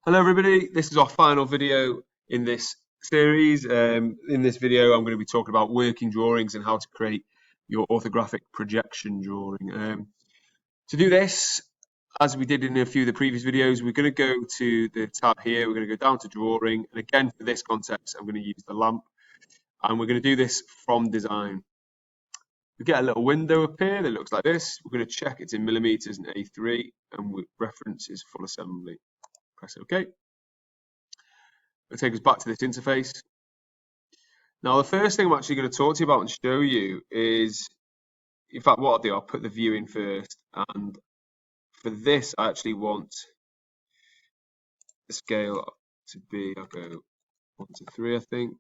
Hello everybody, this is our final video in this series. In this video I'm going to be talking about working drawings and how to create your orthographic projection drawing. To do this, as we did in a few of the previous videos, we're going to go to the tab here, we're going to go down to drawing, and again for this context I'm going to use the lamp, and we're going to do this from design. We get a little window up here that looks like this. We're going to check it's in millimeters and A3, and reference is full assembly. Press OK. It'll take us back to this interface. Now, the first thing I'm actually going to talk to you about and show you is, in fact, what I'll do, I'll put the view in first. And for this, I actually want the scale to be, I'll go 1 to 3, I think.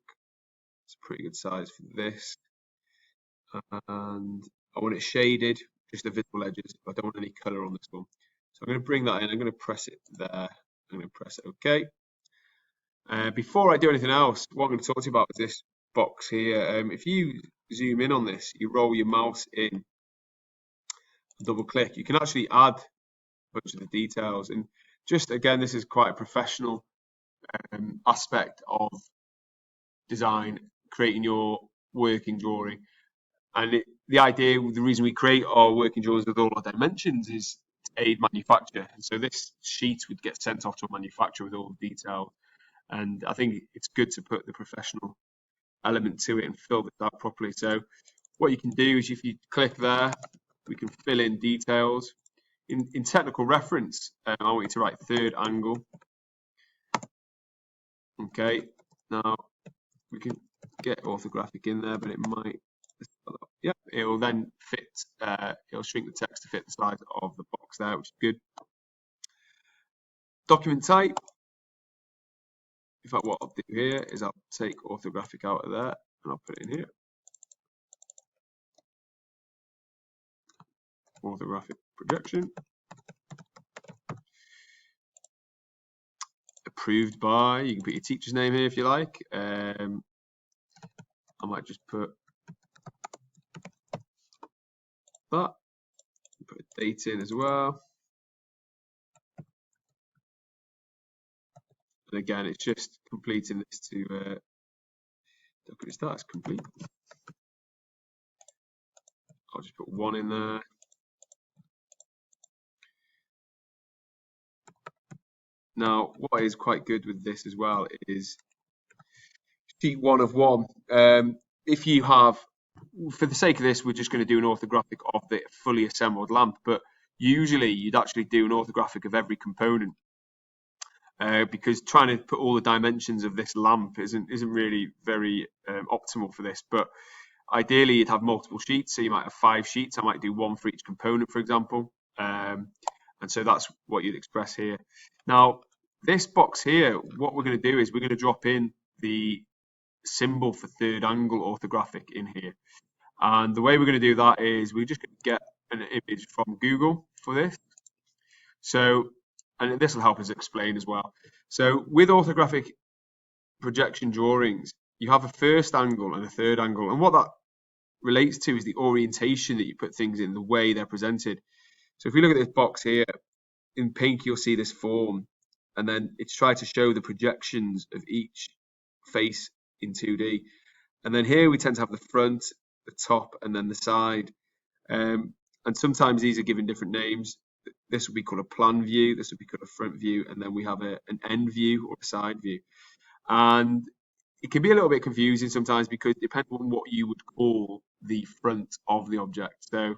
It's a pretty good size for this. And I want it shaded, just the visible edges. I don't want any color on this one. So I'm going to bring that in. I'm going to press it there. I'm going to press OK. Before I do anything else, what I'm going to talk to you about is this box here. If you zoom in on this, you roll your mouse in, double click, you can actually add a bunch of the details. And just again, this is quite a professional aspect of design, creating your working drawing. And the idea, the reason we create our working drawings with all our dimensions is to aid manufacture. And so this sheet would get sent off to a manufacturer with all the details. And I think it's good to put the professional element to it and fill this out properly. So what you can do is if you click there, we can fill in details. In technical reference, I want you to write third angle. Okay, now we can get orthographic in there, but it might, yeah, it will then fit, it'll shrink the text to fit the size of the box there, which is good. Document type. In fact, what I'll do here is I'll take orthographic out of there and I'll put it in here. Orthographic projection. Approved by, you can put your teacher's name here if you like. I might just put that. Put a date in as well. And again, it's just completing this to document status complete. I'll just put 1 in there. Now, what is quite good with this as well is sheet 1 of 1. If you have, for the sake of this, we're just going to do an orthographic of the fully assembled lamp, but usually you'd actually do an orthographic of every component. Because trying to put all the dimensions of this lamp isn't really very optimal for this. But ideally, you'd have multiple sheets. So you might have 5 sheets. I might do 1 for each component, for example. And so that's what you'd express here. Now, this box here, what we're going to do is we're going to drop in the symbol for third angle orthographic in here. And the way we're going to do that is we're just going to get an image from Google for this. So, and this will help us explain as well. So with orthographic projection drawings, you have a first angle and a third angle. And what that relates to is the orientation that you put things in, the way they're presented. So if we look at this box here, in pink, you'll see this form. And then it's trying to show the projections of each face in 2D. And then here we tend to have the front, the top, and then the side. And sometimes these are given different names. This would be called a plan view, this would be called a front view, and then we have an end view or a side view. And it can be a little bit confusing sometimes because it depends on what you would call the front of the object. So,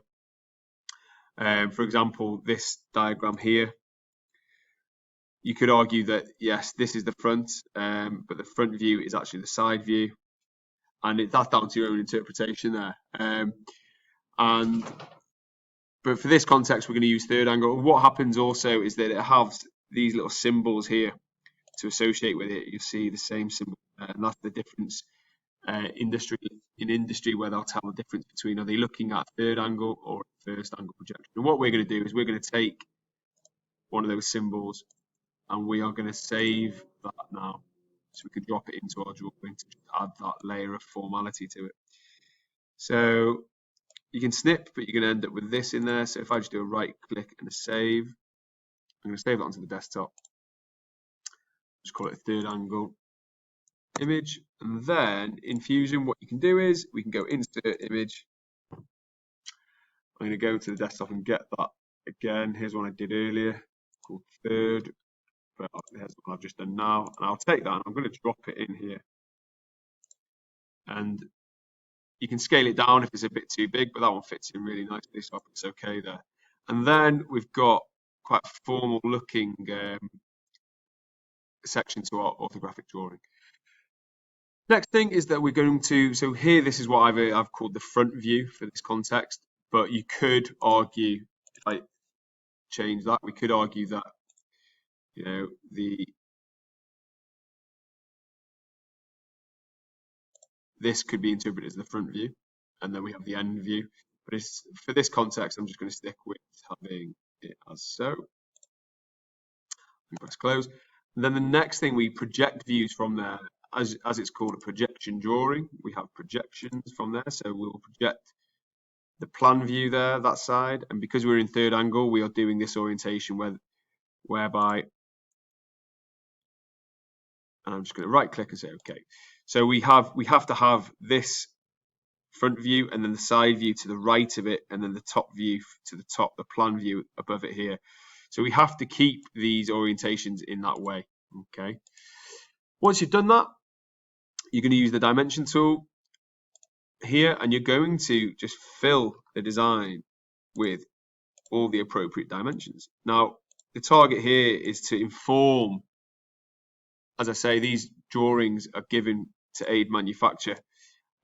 for example, this diagram here, you could argue that, yes, this is the front, but the front view is actually the side view. And that's down to your own interpretation there. But for this context, we're going to use third angle. And what happens also is that it has these little symbols here to associate with it. You see the same symbol, and that's the difference in industry where they'll tell the difference between are they looking at third angle or first angle projection. And what we're going to do is we're going to take one of those symbols and we are going to save that now. So we can drop it into our drawing to add that layer of formality to it. So you can snip, but you're going to end up with this in there. So if I just do a right click and a save, I'm going to save that onto the desktop. just call it a third angle image. And then in Fusion, what you can do is we can go insert image. I'm going to go to the desktop and get that again. Here's one I did earlier called third, but here's what I've just done now. And I'll take that and I'm going to drop it in here. And you can scale it down if it's a bit too big, but that one fits in really nicely, so it's okay there. And then we've got quite a formal looking section to our orthographic drawing. Next thing is that we're going to, so here this is what I've called the front view for this context, but you could argue, if I change that, we could argue that, you know, this could be interpreted as the front view, and then we have the end view. But it's, for this context, I'm just going to stick with having it as so. Press close. And then the next thing, we project views from there, as it's called a projection drawing. We have projections from there, so we'll project the plan view there, that side, and because we're in third angle, we are doing this orientation whereby, and I'm just going to right click and say okay. So we have to have this front view and then the side view to the right of it, and then the top view to the top, the plan view above it here. So we have to keep these orientations in that way. Okay. Once you've done that, you're going to use the dimension tool here, and you're going to just fill the design with all the appropriate dimensions. Now, the target here is to inform, as I say, these drawings are given to aid manufacture.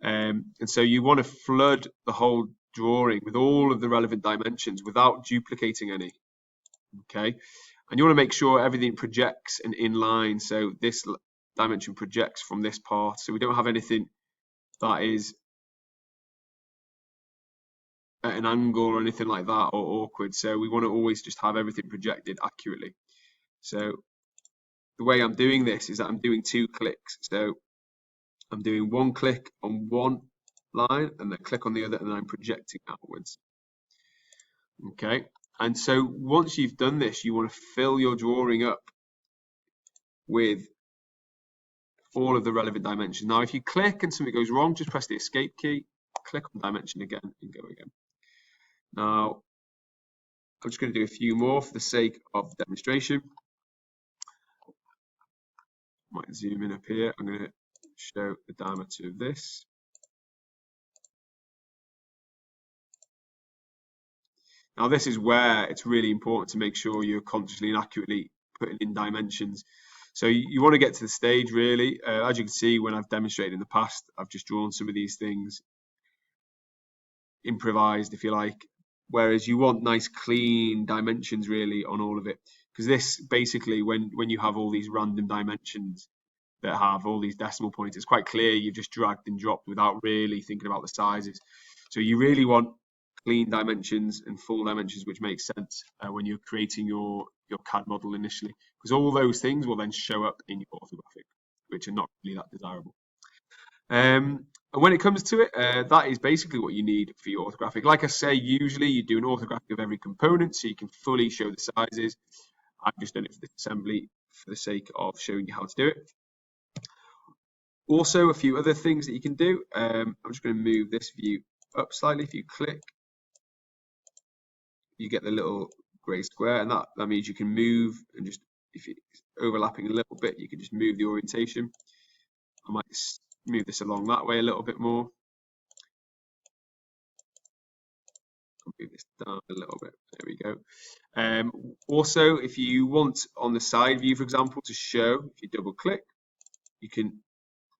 And so you want to flood the whole drawing with all of the relevant dimensions without duplicating any. Okay. And you want to make sure everything projects and in line. So this dimension projects from this part. So we don't have anything that is at an angle or anything like that or awkward. So we want to always just have everything projected accurately. So the way I'm doing this is that I'm doing 2 clicks. So I'm doing 1 click on one line and then click on the other, and then I'm projecting outwards. Okay. And so once you've done this, you want to fill your drawing up with all of the relevant dimensions. Now, if you click and something goes wrong, just press the escape key, click on dimension again, and go again. Now, I'm just going to do a few more for the sake of the demonstration. Might zoom in up here. I'm going to show the diameter of this. Now, this is where it's really important to make sure you're consciously and accurately putting in dimensions. So you want to get to the stage, really. As you can see, when I've demonstrated in the past, I've just drawn some of these things improvised, if you like, whereas you want nice, clean dimensions, really, on all of it. Because this, basically, when you have all these random dimensions that have all these decimal points, it's quite clear you've just dragged and dropped without really thinking about the sizes. So you really want clean dimensions and full dimensions, which makes sense when you're creating your CAD model initially, because all those things will then show up in your orthographic, which are not really that desirable. And when it comes to it, that is basically what you need for your orthographic. Like I say, usually you do an orthographic of every component so you can fully show the sizes. I've just done it for this assembly for the sake of showing you how to do it. Also, a few other things that you can do. I'm just going to move this view up slightly. If you click, you get the little grey square, and that means you can move, and just if it's overlapping a little bit, you can just move the orientation. I might move this along that way a little bit more. I'll move this down a little bit. There we go. Also, if you want on the side view, for example, to show, if you double click, you can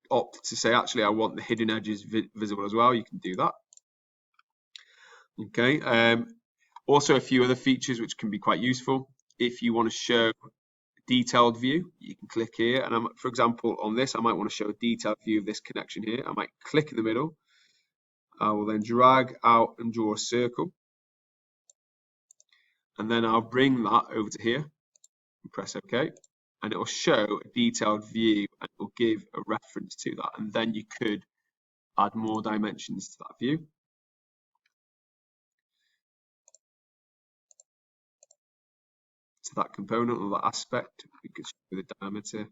opt to say, actually, I want the hidden edges visible as well. You can do that. Okay. Also, a few other features which can be quite useful. If you want to show a detailed view, you can click here. And for example, on this, I might want to show a detailed view of this connection here. I might click in the middle. I will then drag out and draw a circle. And then I'll bring that over to here and press OK. And it will show a detailed view, and it will give a reference to that. And then you could add more dimensions to that view. To that component or that aspect, we could show the diameter.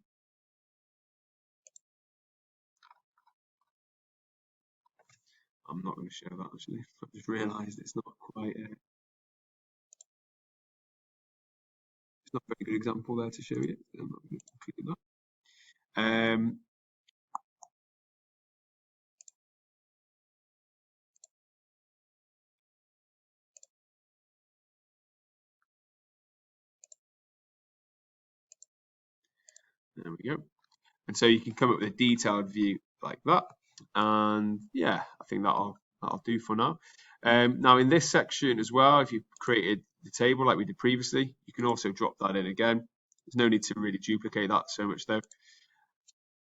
I'm not going to show that actually. I've just realised it's not quite. It's not a very good example there to show you. I'm not going to include that. There we go. And so you can come up with a detailed view like that. And yeah, I think that'll do for now. Now in this section as well, if you created the table like we did previously, you can also drop that in again. There's no need to really duplicate that so much though.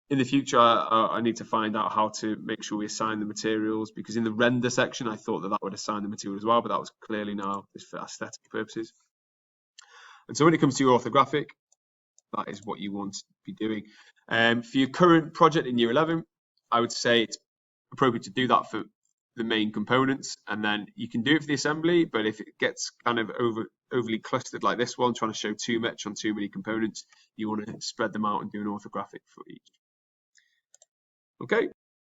In the future, I need to find out how to make sure we assign the materials, because in the render section, I thought that would assign the material as well, but that was clearly now just for aesthetic purposes. And so when it comes to your orthographic, that is what you want to be doing. For your current project in year 11, I would say it's appropriate to do that for the main components, and then you can do it for the assembly, but if it gets kind of overly clustered like this one, trying to show too much on too many components, you want to spread them out and do an orthographic for each. Okay.